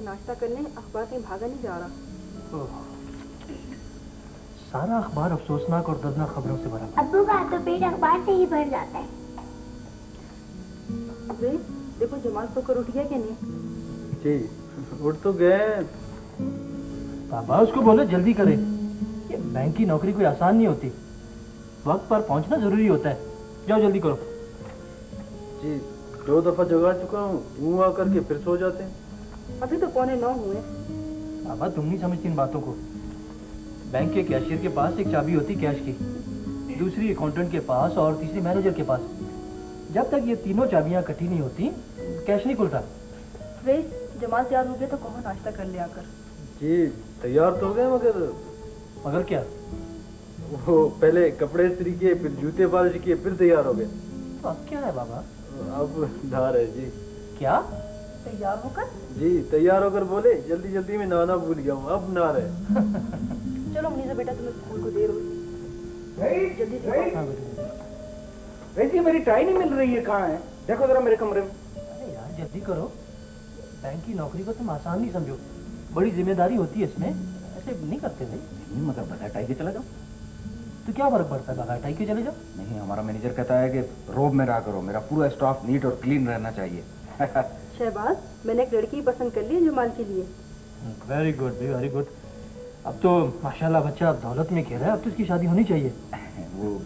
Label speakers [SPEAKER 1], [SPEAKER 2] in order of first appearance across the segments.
[SPEAKER 1] नाश्ता करने अखबार कहीं भागा नहीं जा रहा।
[SPEAKER 2] सारा अखबार अफसोसनाक और दर्दनाक खबरों से भरा।
[SPEAKER 3] अब्बू का तो पेट अखबार से ही भर जाता है।
[SPEAKER 1] अबे देखो जमाल सोकर उठ गया क्या नहीं?
[SPEAKER 4] जी उठ तो गए।
[SPEAKER 2] बाबा उसको बोलो जल्दी करे। ये बैंक की नौकरी कोई आसान नहीं होती, वक्त पर पहुंचना जरूरी होता है। जाओ जल्दी करो।
[SPEAKER 4] जी 2 दफा जगा चुका हूँ, यूं आकर के फिर सो जाते हैं।
[SPEAKER 1] अभी तो 8:45 हुए।
[SPEAKER 2] बाबा तुम नहीं समझती इन बातों को। बैंक के कैशियर के पास एक चाबी होती कैश की, दूसरी अकाउंटेंट के पास और तीसरी मैनेजर के पास। जब तक ये तीनों चाबियां इकट्ठी नहीं होती कैश नहीं खुलता।
[SPEAKER 1] वे जमाल तैयार हो गए तो कहो नाश्ता कर ले आकर।
[SPEAKER 4] जी तैयार तो हो गए,
[SPEAKER 2] मगर क्या?
[SPEAKER 4] वो पहले कपड़े इस्त्री किए, फिर जूते पॉलिश किए, फिर तैयार हो गए।
[SPEAKER 2] तो अब क्या है बाबा?
[SPEAKER 4] अब धार है जी।
[SPEAKER 2] क्या?
[SPEAKER 1] तैयार होकर?
[SPEAKER 4] जी तैयार होकर बोले जल्दी जल्दी में नहाना भूल गया हूँ, अब नहा रहे।
[SPEAKER 1] चलो मुनीसा बेटा तुम्हें स्कूल को देर हुई। जल्दी
[SPEAKER 5] से मेरी टाई नहीं मिल रही है, कहाँ है? देखो जरा मेरे कमरे में।
[SPEAKER 2] अरे यार जल्दी करो। बैंक की नौकरी को तुम आसान नहीं समझो, बड़ी जिम्मेदारी होती है इसमें। ऐसे नहीं करते भाई।
[SPEAKER 5] नहीं मगर बगैर टाई के चला जाओ
[SPEAKER 2] तो क्या फर्क पड़ता है? बगैर टाई के चले जाओ।
[SPEAKER 5] नहीं, हमारा मैनेजर कहता है कि रोब में रहा करो, मेरा पूरा स्टाफ नीट और क्लीन रहना चाहिए।
[SPEAKER 1] शहबाज मैंने एक लड़की पसंद कर ली है जमाल के लिए।
[SPEAKER 2] Very good very good. अब तो माशाल्लाह बच्चा दौलत में खेल रहा है, अब तो इसकी शादी होनी चाहिए।
[SPEAKER 5] वो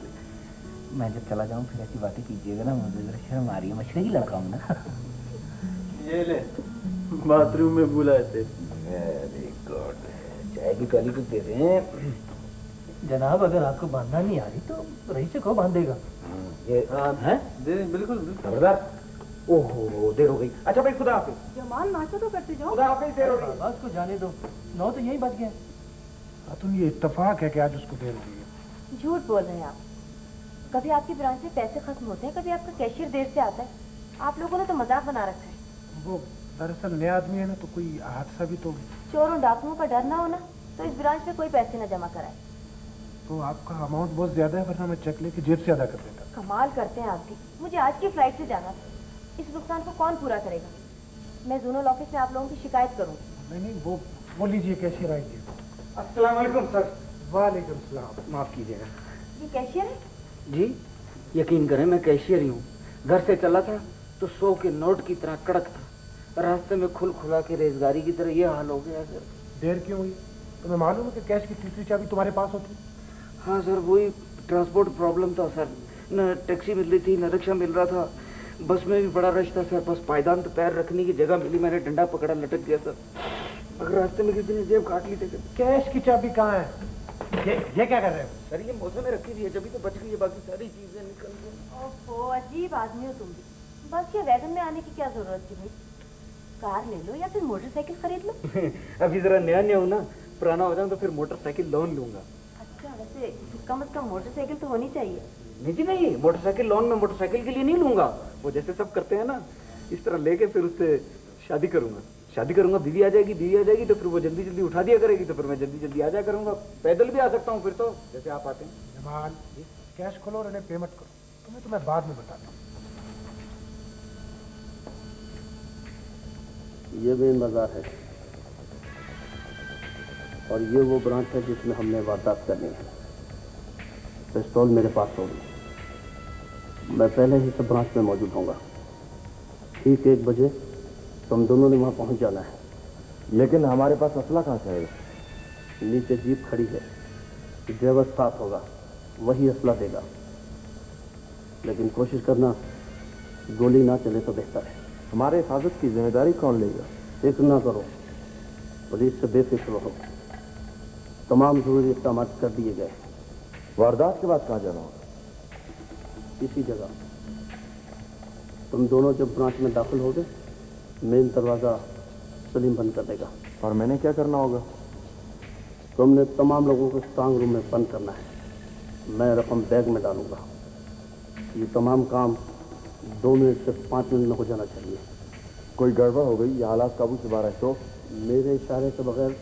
[SPEAKER 5] मैं जब चला जाऊं फिर ऐसी बातें कीजिएगा ना, मुझे जरा शर्म आ रही है, मछली ही लड़का हूं ना।
[SPEAKER 4] ये ले बाथरूम में बुलाए थे।
[SPEAKER 5] वेरी गुड, चाय की प्याली कुछ दे दें।
[SPEAKER 2] जनाब अगर आपको बांधना नहीं आ रही तो रही से कहो बांध देगा।
[SPEAKER 5] ये है
[SPEAKER 4] बिल्कुल
[SPEAKER 5] खबरदार। ओहो देर हो गई। अच्छा भाई खुदा हाफिज।
[SPEAKER 1] जमाल नाश्ता तो करते जाओ।
[SPEAKER 5] खुदा हाफिज, देर हो गई।
[SPEAKER 2] बाबा उसको जाने दो, 9 तो यही बच गए।
[SPEAKER 6] तुम ये इत्तेफाक है कि आज उसको देर हुई है।
[SPEAKER 7] झूठ बोल रहे हैं आप। कभी आपकी ब्रांच में पैसे खत्म होते हैं, कभी आपका कैशियर देर से आता है। आप लोगों ने तो मजाक बना रखा है।
[SPEAKER 6] वो दरअसल नया आदमी है ना, तो कोई हादसा भी तो।
[SPEAKER 7] चोरों डाकुओं का डर ना हो ना तो इस ब्रांच में कोई पैसे न जमा कराए।
[SPEAKER 6] तो आपका अमाउंट बहुत ज्यादा है, वरना मैं चेक लेके जेब से अदा कर देता।
[SPEAKER 7] कमाल करते हैं आप भी। मुझे आज की फ्लाइट से जाना था, इस नुकसान को कौन पूरा करेगा? मैं जोनल ऑफिस में आप लोगों की शिकायत करूंगी।
[SPEAKER 6] नहीं वो लीजिए कैशियर आएगी।
[SPEAKER 5] अस्सलाम वालेकुम सर।
[SPEAKER 6] वालेकुम सलाम।
[SPEAKER 5] माफ कीजिएगा
[SPEAKER 7] ये कैशियर है?
[SPEAKER 5] जी, यकीन करें मैं कैशियर ही हूँ। घर से चला था तो 100 के नोट की तरह कड़क था, रास्ते में खुल खुला के रेजगारी की तरह ये हाल हो गया सर।
[SPEAKER 6] देर क्यों हुई? तुम्हें मालूम है कि कैश की तीसरी चाबी तुम्हारे पास होती?
[SPEAKER 5] हाँ सर, वही ट्रांसपोर्ट प्रॉब्लम था सर। न टैक्सी मिल रही थी न रिक्शा मिल रहा था, बस में भी बड़ा रश था सर। बस पायदान तो पैर रखने की जगह मिली, मैंने डंडा पकड़ा, लटक गया सर। अगर रास्ते में किसी ने जेब काट ली थी।
[SPEAKER 6] कैश की चाबी कहाँ है? ये क्या कर रहे हो?
[SPEAKER 5] सर ये मौसम में रखी हुई है, जब भी तो बच गई है, बाकी सारी चीजें निकल गई।
[SPEAKER 7] ओहो अजीब आदमी हो तुम भी। बस ये वैगन में आने की क्या जरूरत थी भाई? कार ले लो या फिर मोटरसाइकिल खरीद लो।
[SPEAKER 5] अभी जरा नया नया हूँ ना, पुराना हो जाऊँ तो फिर मोटरसाइकिल लोन लूंगा।
[SPEAKER 7] अच्छा वैसे कम से कम मोटरसाइकिल तो होनी चाहिए।
[SPEAKER 5] नहीं जी नहीं, मोटरसाइकिल लोन में मोटरसाइकिल के लिए नहीं लूंगा, वो जैसे सब करते हैं ना इस तरह लेके फिर उससे शादी करूंगा। बीवी आ जाएगी तो फिर वो जल्दी जल्दी उठा दिया करेगी, तो फिर मैं जल्दी जल्दी आ जाया करूंगा। पैदल भी आ सकता हूँ फिर तो, जैसे आप आते हैं।
[SPEAKER 6] जमाल कैश खोलो और इन्हें पेमेंट करो। तुम्हें तो मैं बाद में बताता हूँ।
[SPEAKER 8] ये मेन बाजार है और ये वो ब्रांच है जिसमें हमने वारदात करनी है। पिस्तौल मेरे पास होगी, मैं पहले ही सब ब्रांच में मौजूद होऊंगा। ठीक 1 बजे तुम दोनों ने वहाँ पहुँच जाना है।
[SPEAKER 9] लेकिन हमारे पास असला कहाँ से आएगा?
[SPEAKER 8] नीचे जीप खड़ी है, ड्राइवर साथ होगा, वही असला देगा। लेकिन कोशिश करना गोली ना चले तो बेहतर है।
[SPEAKER 9] हमारे हिफाजत की जिम्मेदारी कौन लेगा?
[SPEAKER 8] फिक्र ना करो, पुलिस से बेफिक्र रहो। तमाम जरूरी इक़दाम कर दिए गए।
[SPEAKER 9] वारदात के बाद कहाँ जाना होगा?
[SPEAKER 8] इसी जगह। तुम दोनों जब ब्रांच में दाखिल होगे, मेन दरवाज़ा सलीम बंद कर देगा।
[SPEAKER 9] और मैंने क्या करना होगा?
[SPEAKER 8] तुमने तमाम लोगों को स्ट्रांग रूम में बंद करना है। मैं रकम बैग में डालूंगा। ये तमाम काम 2 मिनट से 5 मिनट में हो जाना चाहिए।
[SPEAKER 9] कोई गड़बड़ हो गई या हालात काबू से बाहर है तो?
[SPEAKER 8] मेरे इशारे के बगैर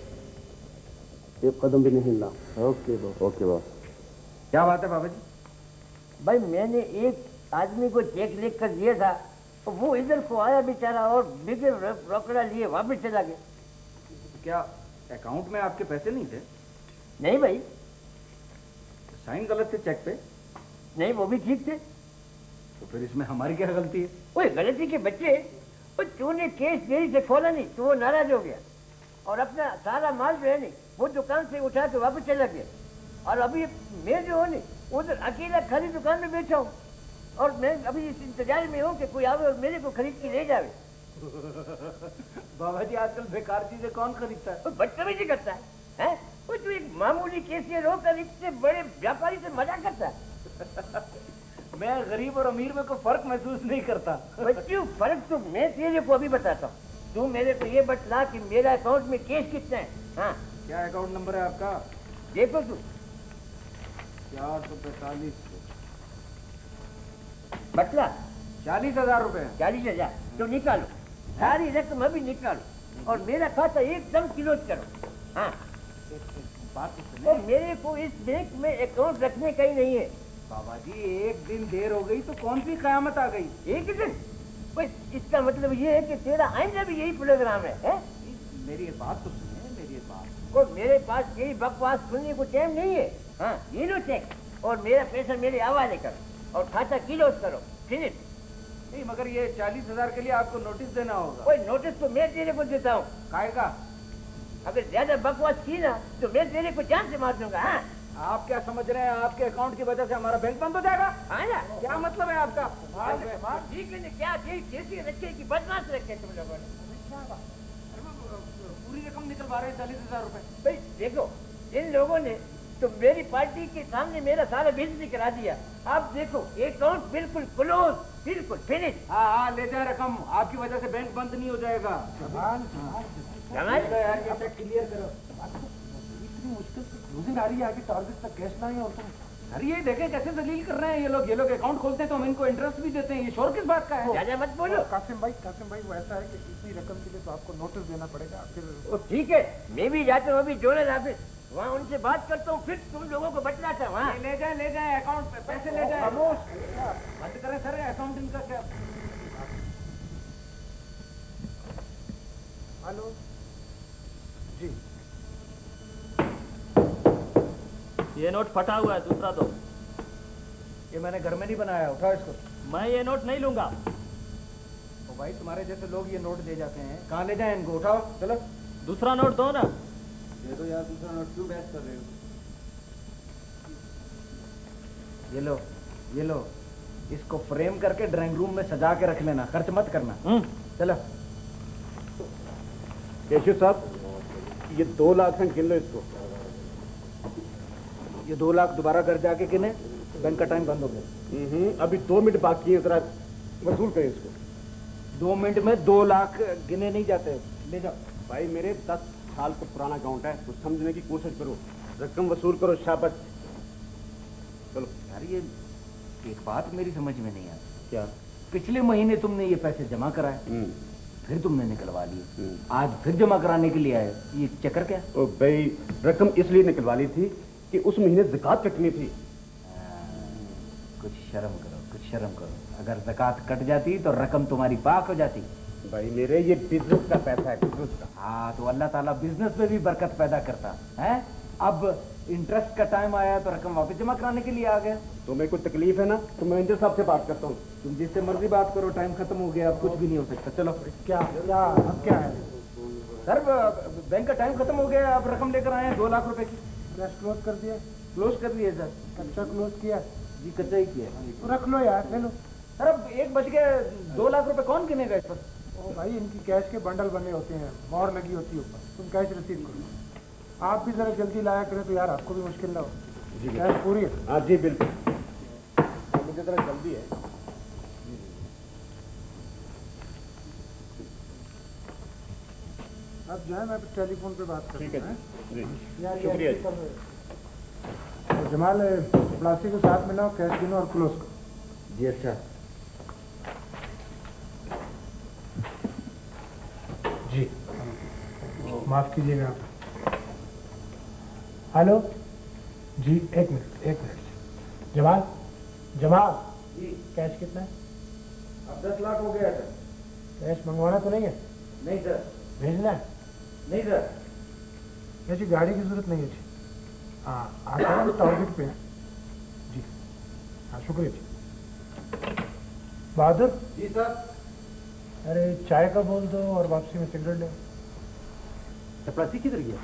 [SPEAKER 8] एक कदम भी नहीं हिलना।
[SPEAKER 9] Okay boss. Okay boss.
[SPEAKER 5] क्या बात है बाबा जी?
[SPEAKER 10] भाई मैंने एक आदमी को चेक लिख कर दिया था, तो वो इधर को आया बेचारा और बिगे रोकड़ा लिए वापस चला गया।
[SPEAKER 5] क्या अकाउंट में आपके पैसे नहीं थे?
[SPEAKER 10] नहीं भाई,
[SPEAKER 5] साइन गलत थे चेक पे?
[SPEAKER 10] नहीं वो भी ठीक थे।
[SPEAKER 5] तो फिर इसमें हमारी क्या गलती है?
[SPEAKER 10] ओए गलती के बच्चे, तूने केस देरी से खोला नहीं तो वो नाराज हो गया और अपना सारा माल जो है नहीं वो दुकान से उठा के वापस चला गया। और अभी मैं जो हूँ नहीं उधर अकेला खाली दुकान में बैठा हूँ और मैं अभी इस इंतजार में हूँ कि कोई आवे और मेरे को खरीद के ले जावे।
[SPEAKER 5] बाबा जी आजकल बेकार चीजें कौन खरीदता है?
[SPEAKER 10] बदतमीजी करता है, हैं? वो जो एक मामूली कैशियर होकर इतने बड़े व्यापारी से मजाक करता है।
[SPEAKER 5] मैं गरीब और अमीर में कोई फर्क महसूस नहीं करता।
[SPEAKER 10] बच्चों फर्क तो मैं तेरे को अभी बताता हूँ। तू मेरे को ये बतला कि मेरा अकाउंट में कैश कितना है। हाँ
[SPEAKER 5] क्या अकाउंट नंबर है आपका?
[SPEAKER 10] देखो तू
[SPEAKER 5] 445
[SPEAKER 10] बतला।
[SPEAKER 5] 40,000 रुपए।
[SPEAKER 10] 40,000 तो निकालो, सारी रकम अभी निकालो और मेरा खाता एकदम क्लोज करो। हाँ
[SPEAKER 5] बात तो सुनिए।
[SPEAKER 10] और मेरे को इस बैंक में अकाउंट रखने का ही नहीं है।
[SPEAKER 5] बाबा जी एक दिन देर हो गई तो कौन सी कयामत आ गई?
[SPEAKER 10] एक दिन बस, इसका मतलब ये है कि तेरा आइंदा भी यही प्रोग्राम है?
[SPEAKER 5] मेरी ये बात तो सुनिए, मेरी ये बात।
[SPEAKER 10] और मेरे पास यही बकवास सुनने को टाइम नहीं है। हाँ ये लो चेक और मेरा पैसा मेरे हवाले करो और खाता क्लोज करो, फिनिश।
[SPEAKER 5] नहीं मगर ये 40,000 के लिए आपको नोटिस देना होगा।
[SPEAKER 10] कोई नोटिस तो मैं तेरे को देता हूँ।
[SPEAKER 5] काहे का?
[SPEAKER 10] अगर ज्यादा बकवास की ना तो मैं तेरे को जान से मार दूंगा। हाँ
[SPEAKER 5] आप क्या समझ रहे हैं आपके अकाउंट की वजह से हमारा बैंक बंद हो जाएगा?
[SPEAKER 10] हाँ ना,
[SPEAKER 5] क्या मतलब है आपका?
[SPEAKER 10] ठीक है, क्या कैसी रखे की बदमाश रखे तुम लोगों ने?
[SPEAKER 5] पूरी रकम निकलवा रहे हैं 40,000 रुपए।
[SPEAKER 10] भाई देखो, इन लोगों ने तो मेरी पार्टी के सामने मेरा सारा बिजनेस करा दिया। आप देखो अकाउंट बिल्कुल क्लोज, बिल्कुल फिनिश।
[SPEAKER 5] हाँ हाँ ले जाए रकम, आपकी वजह से बैंक बंद नहीं हो जाएगा।
[SPEAKER 10] यार
[SPEAKER 5] ये चेक क्लियर करो।
[SPEAKER 6] इतनी मुश्किल से क्लोजिंग आ रही है, आगे टारगेट तक कैश ना है और तुम।
[SPEAKER 5] अरे ये देखें कैसे दलील कर रहे हैं ये लोग अकाउंट खोलते हैं तो हम इनको इंटरेस्ट भी देते हैं। ये शोर किस बात का है?
[SPEAKER 10] ज्यादा मत बोलो।
[SPEAKER 6] कासिम भाई वो ऐसा है कि इतनी रकम के लिए तो आपको नोटिस देना पड़ेगा फिर।
[SPEAKER 10] ठीक है, मैं भी जाता हूँ अभी जोनल ऑफिस, वहाँ उनसे बात करता हूँ, फिर तुम लोगों को बतलाता हूँ। वहाँ
[SPEAKER 5] ले जाए अकाउंट पे पैसे ले जाए। बंद करें सर अकाउंट इनका। क्या
[SPEAKER 6] हेलो जी,
[SPEAKER 2] ये नोट फटा हुआ है, दूसरा दो।
[SPEAKER 5] ये मैंने घर में नहीं बनाया, उठाओ इसको।
[SPEAKER 2] मैं ये नोट नहीं लूंगा।
[SPEAKER 5] तो भाई तुम्हारे जैसे लोग ये नोट दे जाते हैं, कहाँ ले जाए इनको? उठाओ चलो।
[SPEAKER 2] दूसरा नोट दो ना।
[SPEAKER 5] ये तो यार दूसरा नोट क्यों बहस कर रहे हो? ये लो इसको फ्रेम करके ड्राइंग रूम में सजा के रख लेना, खर्च मत करना। चलो।
[SPEAKER 9] केशव साहब ये 2 लाख हैं, गिन लो इसको।
[SPEAKER 5] ये 2 लाख दोबारा घर जाके गिने, बैंक का टाइम बंद हो गया।
[SPEAKER 9] अभी 2 मिनट बाकी है, जरा वसूल करें इसको।
[SPEAKER 5] 2 मिनट में 2 लाख गिने नहीं जाते, ले जाओ।
[SPEAKER 9] भाई मेरे 10 साल का पुराना अकाउंट है, कुछ समझने की कोशिश करो, रकम वसूल करो, शाबाश। चलो।
[SPEAKER 5] यार ये एक बात मेरी समझ में नहीं आती।
[SPEAKER 9] क्या?
[SPEAKER 5] पिछले महीने तुमने ये पैसे जमा कराए, फिर तुमने निकलवा लिए, आज फिर जमा कराने के लिए आए, ये चक्कर क्या?
[SPEAKER 9] ओ भाई रकम इसलिए निकलवा ली थी कि उस महीने ज़कात कटनी थी।
[SPEAKER 5] कुछ शर्म करो। अगर ज़कात कट जाती तो रकम तुम्हारी पाक हो जाती।
[SPEAKER 9] भाई मेरे ये बिजनेस का पैसा है, बिजनेस का।
[SPEAKER 5] हाँ तो अल्लाह ताला बिजनेस में भी बरकत पैदा करता है। अब इंटरेस्ट का टाइम आया तो रकम वापस जमा कराने के लिए आ गया।
[SPEAKER 9] तुम्हें कोई तकलीफ है ना तो मैनेजर साहब से बात करता हूँ।
[SPEAKER 5] तुम जिससे मर्जी बात करो, टाइम खत्म हो गया, अब कुछ भी नहीं हो सकता। चलो।
[SPEAKER 6] क्या अब क्या है
[SPEAKER 5] सर बैंक का टाइम खत्म हो गया, अब रकम लेकर आए हैं 2 लाख रुपए की।
[SPEAKER 6] कैश क्लोज कर दिया?
[SPEAKER 5] क्लोज कर दिए सर।
[SPEAKER 6] कच्चा क्लोज किया?
[SPEAKER 5] जी कच्चा ही किया।
[SPEAKER 6] तो रख लो यार, ले लो।
[SPEAKER 5] सर अब 1 बज के 2 लाख रुपए कौन गिनेगा इस पर?
[SPEAKER 6] ओ भाई इनकी कैश के बंडल बने होते हैं, मोहर लगी होती है ऊपर, तुम कैश रिसीव करो। आप भी जरा जल्दी लाया करें तो यार आपको भी मुश्किल ना हो।
[SPEAKER 9] जी
[SPEAKER 6] कैश पूरी है?
[SPEAKER 9] हाँ जी बिल्कुल, मुझे जरा जल्दी है।
[SPEAKER 6] अब जो है मैं टेलीफोन पे बात
[SPEAKER 9] ठीक
[SPEAKER 6] करता
[SPEAKER 9] है
[SPEAKER 6] हूँ।
[SPEAKER 9] जी,
[SPEAKER 6] यार
[SPEAKER 9] शुक्रिया जी।
[SPEAKER 6] तो जमाल प्लास्टिक को साथ मिलाओ, कैश गिनो और क्लोज करो।
[SPEAKER 5] जी अच्छा।
[SPEAKER 6] जी माफ कीजिएगा आप। हेलो जी, एक मिनट। जमाल जमाल
[SPEAKER 5] जी
[SPEAKER 6] कैश कितना है?
[SPEAKER 5] अब 10 लाख हो गया सर।
[SPEAKER 6] कैश मंगवाना तो नहीं है?
[SPEAKER 5] नहीं सर।
[SPEAKER 6] भेजना है?
[SPEAKER 5] नहीं सर।
[SPEAKER 6] कैसी गाड़ी की जरूरत नहीं है जी। हाँ आप हम टारगेट पे हैं जी। हाँ शुक्रिया जी। बहादुर
[SPEAKER 5] जी सर।
[SPEAKER 6] अरे चाय का बोल दो और वापसी में सिगरेट ले।
[SPEAKER 2] चपरासी किधर गया?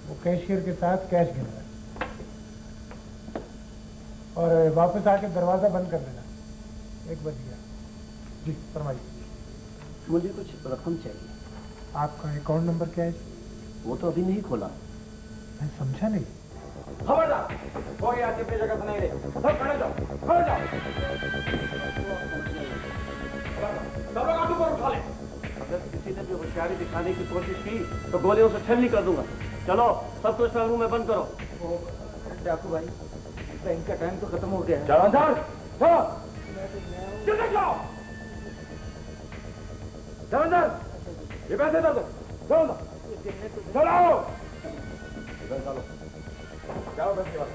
[SPEAKER 6] वो कैशियर के साथ कैश गिन रहा है। और वापस आके दरवाजा बंद कर देना। 1 बज गया जी। फरमाइए।
[SPEAKER 8] मुझे कुछ रकम चाहिए।
[SPEAKER 6] आपका अकाउंट नंबर क्या है?
[SPEAKER 8] वो तो अभी नहीं खोला।
[SPEAKER 6] मैं समझा नहीं।
[SPEAKER 5] खबरदार, कोई आके अपनी जगह से नहीं रहे। सब खड़े जाओ, खड़े जाओ। सब लोग आंखों पर उठा ले।
[SPEAKER 8] अगर किसी ने भी होशियारी दिखाने की कोशिश की तो गोलियों से छलनी कर दूंगा। चलो सब कुछ रूम में बंद करो।
[SPEAKER 5] डाकू भाई, बैंक का टाइम तो खत्म हो गया है। चलो अंदर, चलो जल्दी जाओ। चलो अंदर, ये पैसे दे दो। चलो अंदर, चलो चलो जाओ बैंक के पास।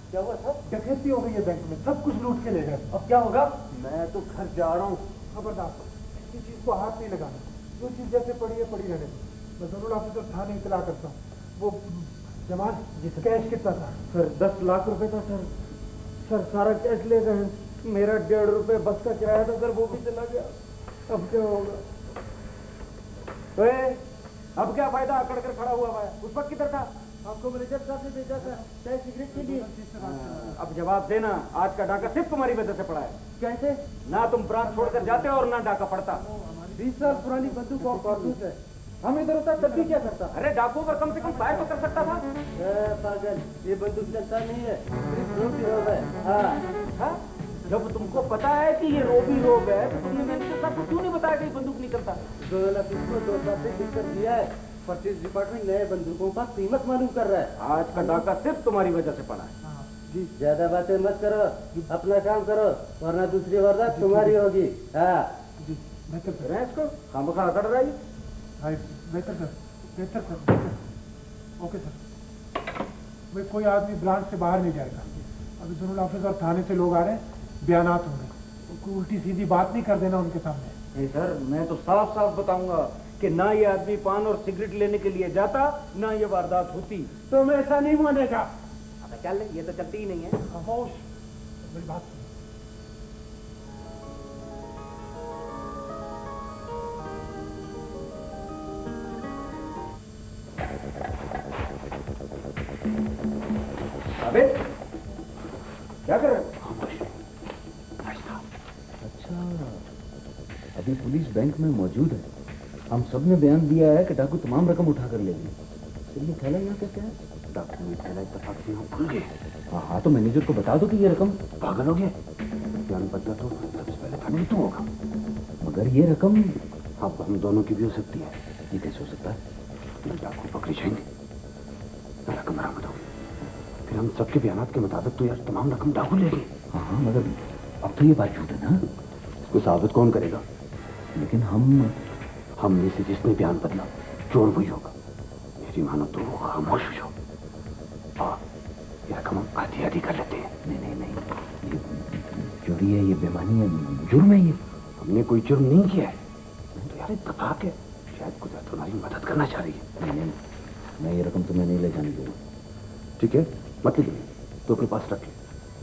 [SPEAKER 6] क्या हुआ सर? डकैती हो गई है बैंक में, सब कुछ लूट के ले गए।
[SPEAKER 2] अब क्या होगा?
[SPEAKER 8] मैं तो घर जा रहा हूँ।
[SPEAKER 6] खबरदार किसी चीज को हाथ नहीं लगाना। जो चीज जैसे पड़ी है पड़ी रहने दो। मैं जरूर ऑफिसर थाने इतला करता हूँ। वो जमाल जी कैश कितना था?
[SPEAKER 5] सर 10 लाख रुपए था सर। सर सारा कैश ले गए हैं। मेरा 1.5 रुपए बस का किराया था सर, वो भी चला गया। अब क्या होगा? अब क्या फायदा? अकड़ कर खड़ा हुआ है। उस वक्त किधर था? आपको मैनेजर साहब ने भेजा था चाय सिगरेट के लिए। अब जवाब देना, आज का डाका सिर्फ तुम्हारी वजह से पड़ा है। कैसे? ना तुम ब्रांच छोड़कर जाते और ना डाका पड़ता। 20 साल पुरानी बंदूक और कारतूस है। हम इधर होता तब भी क्या करता? अरे डाकू पर कम से कम फायर तो कर सकता था।
[SPEAKER 8] पागल, ये बंदूक चलता नहीं है, रोबी रोब है। हाँ
[SPEAKER 5] जब तुमको पता है कि ये रोबी रोब है तो तुमने मैनेजर साहब को क्यों नहीं बताया कि ये बंदूक नहीं चलता?
[SPEAKER 8] 2 लाख को 2 साल से ठीक कर दिया है। परचेज डिपार्टमेंट नए बंदूकों का कीमत मालूम कर रहा है।
[SPEAKER 5] आज का डाका सिर्फ तुम्हारी वजह से पड़ा है।
[SPEAKER 8] जी ज्यादा बातें मत करो, अपना काम करो, वरना दूसरी वारदात तुम्हारी होगी। हाँ
[SPEAKER 6] जी बेहतर कर।
[SPEAKER 5] रहे इसको खामखा अकड़ रहा है।
[SPEAKER 6] बेहतर कर, बेहतर कर। Okay sir. भाई कोई आदमी ब्रांच से बाहर नहीं जाएगा। अभी जोनल ऑफिसर थाने से लोग आ रहे हैं, बयानात होंगे। कोई उल्टी सीधी बात नहीं कर देना उनके सामने।
[SPEAKER 5] नहीं सर, मैं तो साफ साफ बताऊंगा कि ना ये आदमी पान और सिगरेट लेने के लिए जाता, ना ये वारदात होती।
[SPEAKER 6] तो मैं ऐसा नहीं मानेगा।
[SPEAKER 5] अब चल, ये तो चलती ही नहीं है।
[SPEAKER 6] खामोश, मेरी बात सुनो।
[SPEAKER 5] अबे क्या कर रहे हो?
[SPEAKER 11] अच्छा, अभी पुलिस बैंक में मौजूद है। हम सब ने बयान दिया है कि डाकू तमाम रकम उठा कर लेंगे। चलिए थैला यहाँ कैसे है?
[SPEAKER 8] डाकू में थैला इतफाक से यहाँ खुल गए।
[SPEAKER 11] हाँ तो मैनेजर को बता दो कि ये रकम।
[SPEAKER 8] पागल हो गया? बयान बदला तो सबसे पहले थाने में तू होगा।
[SPEAKER 11] मगर ये रकम
[SPEAKER 8] अब हम दोनों की भी हो सकती है।
[SPEAKER 11] ये कैसे हो सकता है?
[SPEAKER 8] न डाकू पकड़े जाएंगे, न रकम बरामद होगी। फिर हम सबके बयानात के मुताबिक तो यार तमाम रकम डाकू लेंगे।
[SPEAKER 11] हाँ मगर अब तो ये बात झूठ है ना।
[SPEAKER 8] इसको साबित कौन करेगा?
[SPEAKER 11] लेकिन हम
[SPEAKER 8] में से जिसने बयान बदला चोर वही होगा। मेरी मानो तो खामोश हो जाओ। ये रकम हम आधी आधी कर लेते हैं।
[SPEAKER 11] नहीं, ये चोरी है, ये बेईमानी है, जुर्म है ये।
[SPEAKER 8] हमने कोई जुर्म नहीं किया है। तो यार इत्तेफाक है, शायद कुदरत हमारी मदद करना चाह रही है।
[SPEAKER 11] नहीं, मैं ये रकम तुम्हें नहीं ले जाने दूंगा।
[SPEAKER 8] ठीक है, मत ले, तो अपने पास रख ले।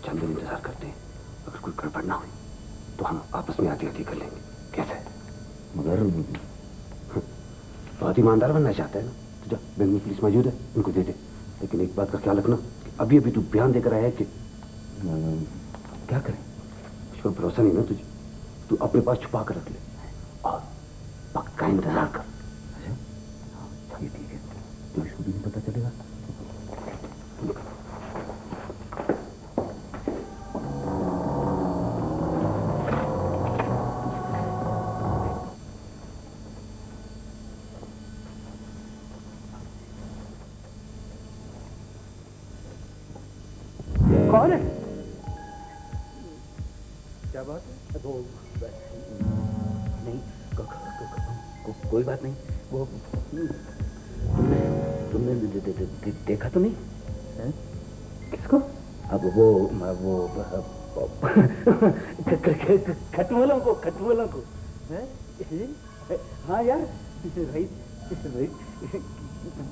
[SPEAKER 8] चंद दिन इंतजार करते हैं। अगर कोई गड़बड़ ना हुई तो हम आपस में आधी आधी कर लेंगे। कैसे?
[SPEAKER 11] मगर
[SPEAKER 8] बहुत ईमानदार बनना चाहता है ना, तो जा, बैंक में पुलिस मौजूद है, उनको दे दे। लेकिन एक बात का ख्याल रखना कि अभी अभी तू बयान देकर आया है कि
[SPEAKER 11] क्या करें?
[SPEAKER 8] इस पर भरोसा नहीं ना तुझे, तू अपने पास छुपा कर रख ले और पक्का इंतजार कर।
[SPEAKER 11] अच्छा, ठीक है। पुलिस को भी नहीं पता चलेगा।
[SPEAKER 2] कौन है?
[SPEAKER 11] क्या बात है? वो नहीं, कोई बात नहीं। वो तुमने देखा तो नहीं है?
[SPEAKER 2] किसको?
[SPEAKER 11] अब वो खटमलों को हैं? हाँ यार, भाई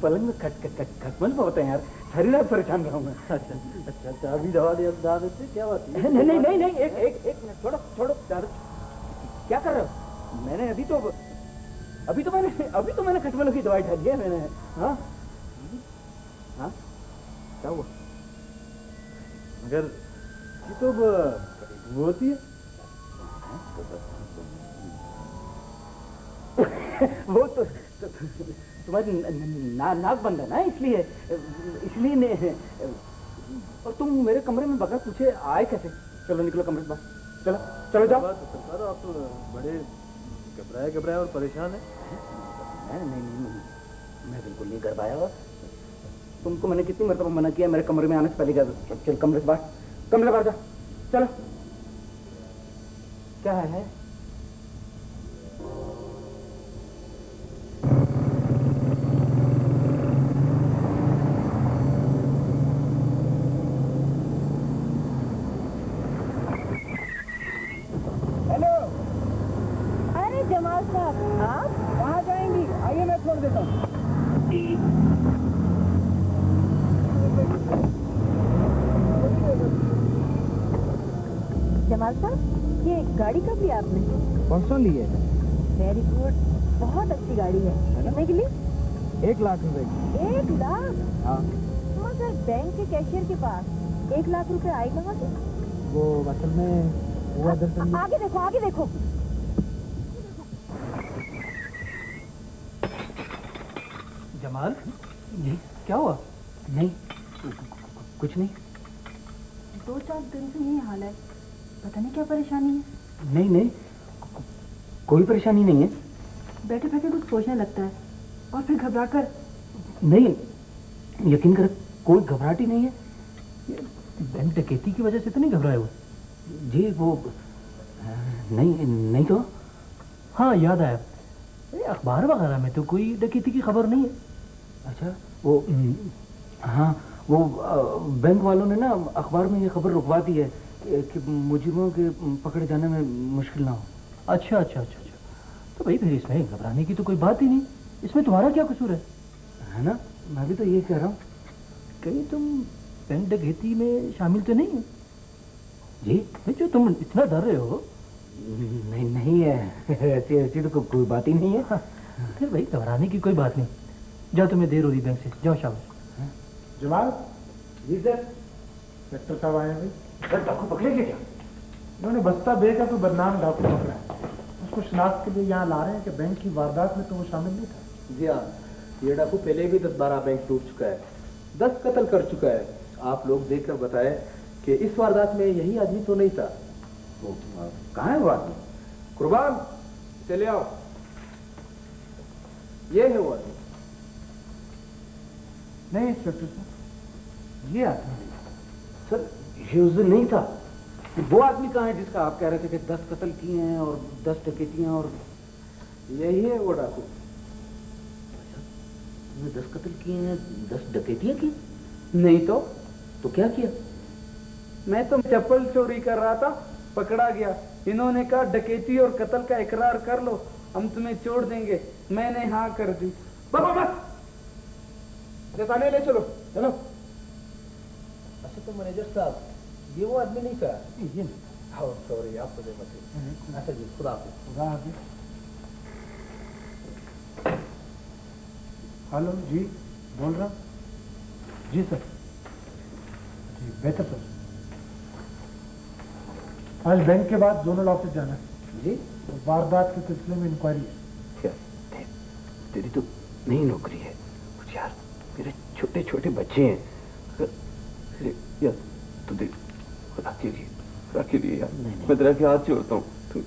[SPEAKER 11] पलंग में खटमल होते हैं यार। सारी रात परेशान रहा हूँ मैं।
[SPEAKER 4] अच्छा अभी दवा दिया देते, क्या बात है?
[SPEAKER 11] नहीं, एक मिनट, छोड़ो क्या कर रहे हो? मैंने अभी तो मैंने खटमलों की दवाई डाली है मैंने। हाँ क्या हुआ?
[SPEAKER 4] मगर ये तो वो होती है।
[SPEAKER 11] वो तो तुम्हारी नाक बंद है ना, इसलिए नहीं। और तुम मेरे कमरे में बगैर पूछे आए कैसे? चलो निकलो कमरे से बाहर, चलो जाओ।
[SPEAKER 4] सरकार आप तो बड़े घबराए और परेशान है।
[SPEAKER 11] नहीं, मैं बिल्कुल नहीं घबराया। और तुमको मैंने कितनी मरतबा मना किया मेरे कमरे में आने से पहले? चल कमरे से बाहर जा, चलो। क्या है?
[SPEAKER 1] जमाल साहब, आप कहाँ जाएंगी? आइए मैं छोड़ देता हूँ। जमाल साहब, ये गाड़ी कब ली आपने?
[SPEAKER 2] परसों ली है।
[SPEAKER 1] वेरी गुड, बहुत अच्छी गाड़ी है। कितने की ली?
[SPEAKER 2] 1 लाख रुपए की।
[SPEAKER 1] 1 लाख?
[SPEAKER 2] हाँ।
[SPEAKER 1] मगर बैंक के कैशियर के पास 1 लाख रुपए आए कहाँ से?
[SPEAKER 2] वो असल में हुआ दरअसल।
[SPEAKER 1] आगे देखो।
[SPEAKER 2] जमाल, जी क्या हुआ?
[SPEAKER 11] नहीं, कुछ नहीं।
[SPEAKER 7] 2-4 दिन से यही हाल है, पता नहीं क्या परेशानी है।
[SPEAKER 11] नहीं, कोई परेशानी नहीं है।
[SPEAKER 7] बैठे बैठे कुछ सोचने लगता है और फिर घबरा कर।
[SPEAKER 11] नहीं, यकीन कर, कोई घबराहट ही नहीं है।
[SPEAKER 2] बैंक डकैती की वजह से तो नहीं घबराए हो?
[SPEAKER 11] जी वो नहीं तो।
[SPEAKER 2] हाँ याद आया, अखबार वगैरह में तो कोई डकैती की खबर नहीं है।
[SPEAKER 11] अच्छा, वो हाँ, वो बैंक वालों ने ना अखबार में ये खबर रुकवा दी है कि मुजरिमों के पकड़े जाने में मुश्किल ना हो।
[SPEAKER 2] अच्छा, तो भाई फिर इसमें घबराने की तो कोई बात ही नहीं। इसमें तुम्हारा क्या कसूर है
[SPEAKER 11] ना? मैं भी तो ये कह रहा हूँ।
[SPEAKER 2] कहीं तुम बैंक डकैती में शामिल तो नहीं है?
[SPEAKER 11] जी
[SPEAKER 2] नहीं, जो तुम इतना डर रहे हो।
[SPEAKER 11] नहीं है, ऐसी तो कोई बात ही नहीं है।
[SPEAKER 2] फिर भाई घबराने की कोई बात नहीं। जाओ, तुम्हें देर हो रही बैंक से, जाओ शाबाश।
[SPEAKER 6] जमाल
[SPEAKER 4] जी सर।
[SPEAKER 6] इंस्पेक्टर साहब आए हैं भाई।
[SPEAKER 4] सर डाकू पकड़ेंगे क्या?
[SPEAKER 6] उन्होंने बस्ता बेचा तो बदनाम डाकू पकड़ा है, उसको शनाख्त के लिए यहाँ ला रहे हैं कि बैंक की वारदात में तो वो शामिल नहीं था।
[SPEAKER 4] जी हाँ, ये डाकू पहले भी 10-12 बैंक टूट चुका है, 10 कत्ल कर चुका है। आप लोग देखकर बताएं कि इस वारदात में यही आदमी तो नहीं था। वो कहाँ है वो आदमी? कुर्बान, चले आओ। ये है वो आदमी।
[SPEAKER 6] नहीं इंस्पेक्टर साहब, ये आदमी
[SPEAKER 11] सर, ये उस दिन नहीं था। वो आदमी कहाँ है जिसका आप कह रहे थे कि 10 कत्ल किए हैं और 10 डकैतियां? और
[SPEAKER 4] यही है वो डाकू।
[SPEAKER 11] 10 कत्ल किए हैं, 10 डकैतियां की?
[SPEAKER 4] नहीं तो
[SPEAKER 11] क्या किया?
[SPEAKER 4] मैं तो चप्पल चोरी कर रहा था, पकड़ा गया। इन्होंने कहा डकैती और कत्ल का इकरार कर लो, हम तुम्हें छोड़ देंगे। मैंने हाँ कर दी। बस थाने ले चलो। अच्छा तो मैनेजर साहब, ये वो आदमी नहीं था?
[SPEAKER 6] ये
[SPEAKER 4] हाँ सॉरी, आपको दे मत। अच्छा जी, खुदा हाफिज।
[SPEAKER 6] हेलो जी, बोल रहा हूँ। जी सर। जी बेहतर सर। आज बैंक के बाद जोनल ऑफिस जाना है
[SPEAKER 11] जी।
[SPEAKER 6] वारदात के सिलसिले में इंक्वायरी है।
[SPEAKER 11] तेरी तो नई नौकरी है, कुछ यार
[SPEAKER 5] मेरे छोटे छोटे बच्चे हैं। अरे यार तू देख, राखी लिए यार, मैं तेरा के हाथ जोड़ता हूँ। तू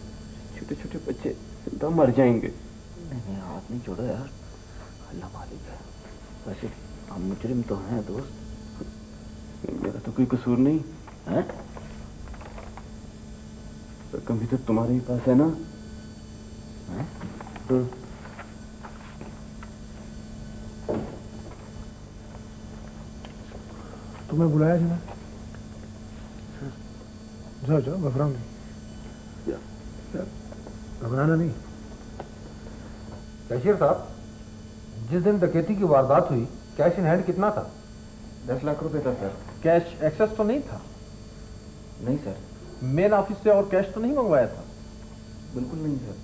[SPEAKER 5] छोटे छोटे बच्चे जिंदा मर जाएंगे।
[SPEAKER 8] नहीं हाथ नहीं छोड़ो यार, अल्लाह मालिक है। वैसे हम मुजरिम तो हैं दोस्त।
[SPEAKER 5] मेरा तो कोई कसूर नहीं है। रकम भी तो तुम्हारे ही पास है ना?
[SPEAKER 6] तुम्हें बुलाया जी मैं? जाओ जाओ, घबराओ नहीं, घबराना नहीं।
[SPEAKER 12] कैशियर साहब, जिस दिन डकैती की वारदात हुई कैश इन हैंड कितना था?
[SPEAKER 5] 10 लाख रुपए था सर।
[SPEAKER 12] कैश एक्सेस तो नहीं था?
[SPEAKER 5] नहीं सर।
[SPEAKER 12] मेन ऑफिस से और कैश तो नहीं मंगवाया था?
[SPEAKER 5] बिल्कुल नहीं सर।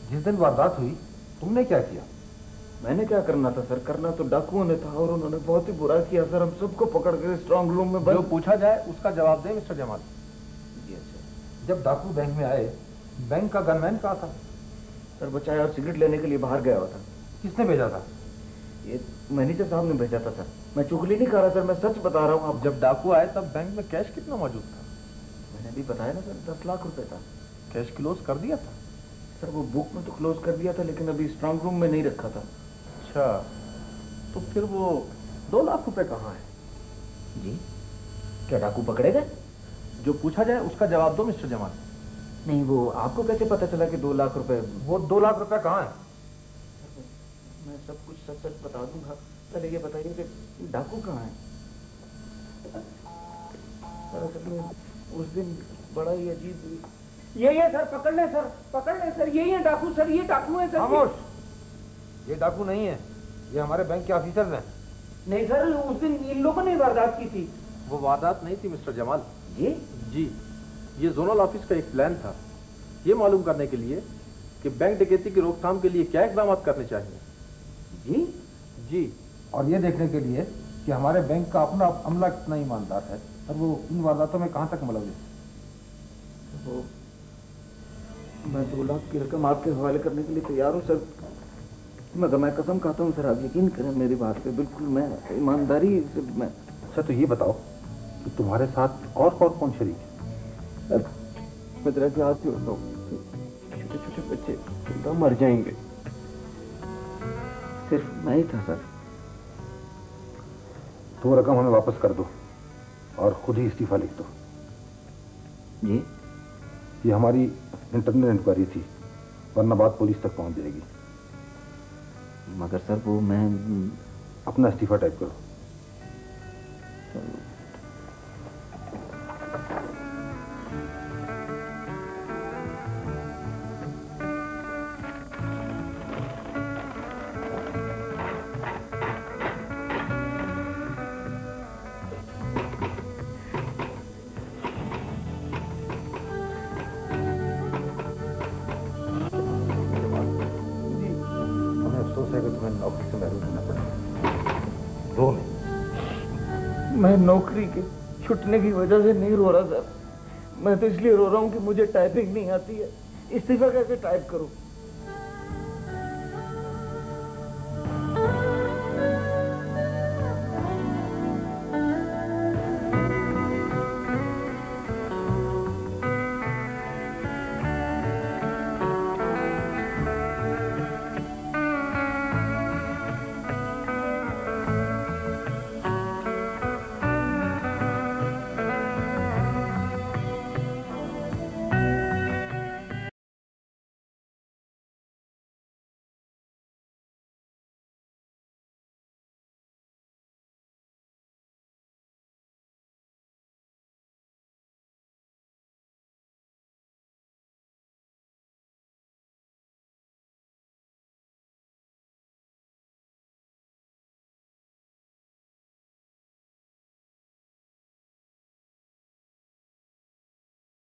[SPEAKER 12] जिस दिन वारदात हुई तुमने क्या किया?
[SPEAKER 5] मैंने क्या करना था सर, करना तो डाकुओं ने था और उन्होंने बहुत ही बुरा किया सर। हम सबको पकड़ कर स्ट्रांग रूम में
[SPEAKER 12] जो पूछा जाए उसका जवाब दे मिस्टर जमाल।
[SPEAKER 5] जी अच्छा।
[SPEAKER 12] जब डाकू बैंक में आए, बैंक का गनमैन कहाँ था?
[SPEAKER 5] सर वो चाय और सिगरेट लेने के लिए बाहर गया हुआ था।
[SPEAKER 12] किसने भेजा था?
[SPEAKER 5] ये मैनेजर साहब ने भेजा था सर। मैं चुगली नहीं कर रहा सर, मैं सच बता रहा हूँ। आप
[SPEAKER 12] जब डाकू आए तब बैंक में कैश कितना मौजूद था?
[SPEAKER 5] मैंने भी बताया ना सर, 10 लाख रुपए था।
[SPEAKER 12] कैश क्लोज कर दिया था?
[SPEAKER 5] सर वो बुक में तो क्लोज कर दिया था, लेकिन अभी स्ट्रांग रूम में नहीं रखा था।
[SPEAKER 12] अच्छा, तो फिर वो 2 लाख रुपए कहाँ है?
[SPEAKER 5] जी क्या डाकू पकड़े गए?
[SPEAKER 12] जो पूछा जाए उसका जवाब दो मिस्टर जमाल।
[SPEAKER 5] नहीं, वो आपको कैसे पता चला कि 2 लाख रुपए?
[SPEAKER 12] वो 2 लाख रुपए कहाँ है?
[SPEAKER 5] मैं सब कुछ सच सच बता दूंगा। पहले ये बताइए कि डाकू कहाँ है? सर असल में उस दिन बड़ा ही अजीब।
[SPEAKER 4] ये सर, पकड़ ले सर, पकड़ ले सर, यही है डाकू सर, ये डाकू है सर।
[SPEAKER 12] खामोश, ये डाकू नहीं है, ये हमारे बैंक के ऑफिसर्स हैं।
[SPEAKER 4] नहीं सर, उस दिन इन लोगों ने वारदात की थी।
[SPEAKER 12] वो वारदात नहीं थी मिस्टर जमाल।
[SPEAKER 5] जी
[SPEAKER 12] ये जोनल ऑफिस का एक प्लान था, ये मालूम करने के लिए कि बैंक डकैती की रोकथाम के लिए क्या इकदाम करने चाहिए। जी, और ये देखने के लिए कि हमारे बैंक का अपना अमला कितना ईमानदार है और वो इन वारदातों में कहाँ तक मुलविस है।
[SPEAKER 5] वो मैं 2 लाख की रकम आपके हवाले करने के लिए तैयार हूँ सर, मगर मैं कसम खाता हूँ सर, आप यकीन करें मेरी बात पे, बिल्कुल मैं ईमानदारी से मैं।
[SPEAKER 12] अच्छा तो ये बताओ कि तुम्हारे साथ और कौन शरीक है?
[SPEAKER 5] मैं तेरा के हाथ जोड़ता हूँ, छोटे छोटे बच्चे जिंदा मर जाएंगे। सिर्फ मैं ही था सर।
[SPEAKER 12] तो रकम हमें वापस कर दो और खुद ही इस्तीफा लिख दो।
[SPEAKER 5] जी
[SPEAKER 12] ये हमारी इंटरनल इंक्वायरी थी, वरना बात पुलिस तक पहुंच जाएगी।
[SPEAKER 5] मगर सर वो मैं
[SPEAKER 12] अपना इस्तीफा टाइप करो। नौकरी से महरूम होना पड़ा। रो नहीं।
[SPEAKER 5] मैं नौकरी के छूटने की वजह से नहीं रो रहा सर, मैं तो इसलिए रो रहा हूँ कि मुझे टाइपिंग नहीं आती है। इस्तीफा कैसे टाइप करूँ?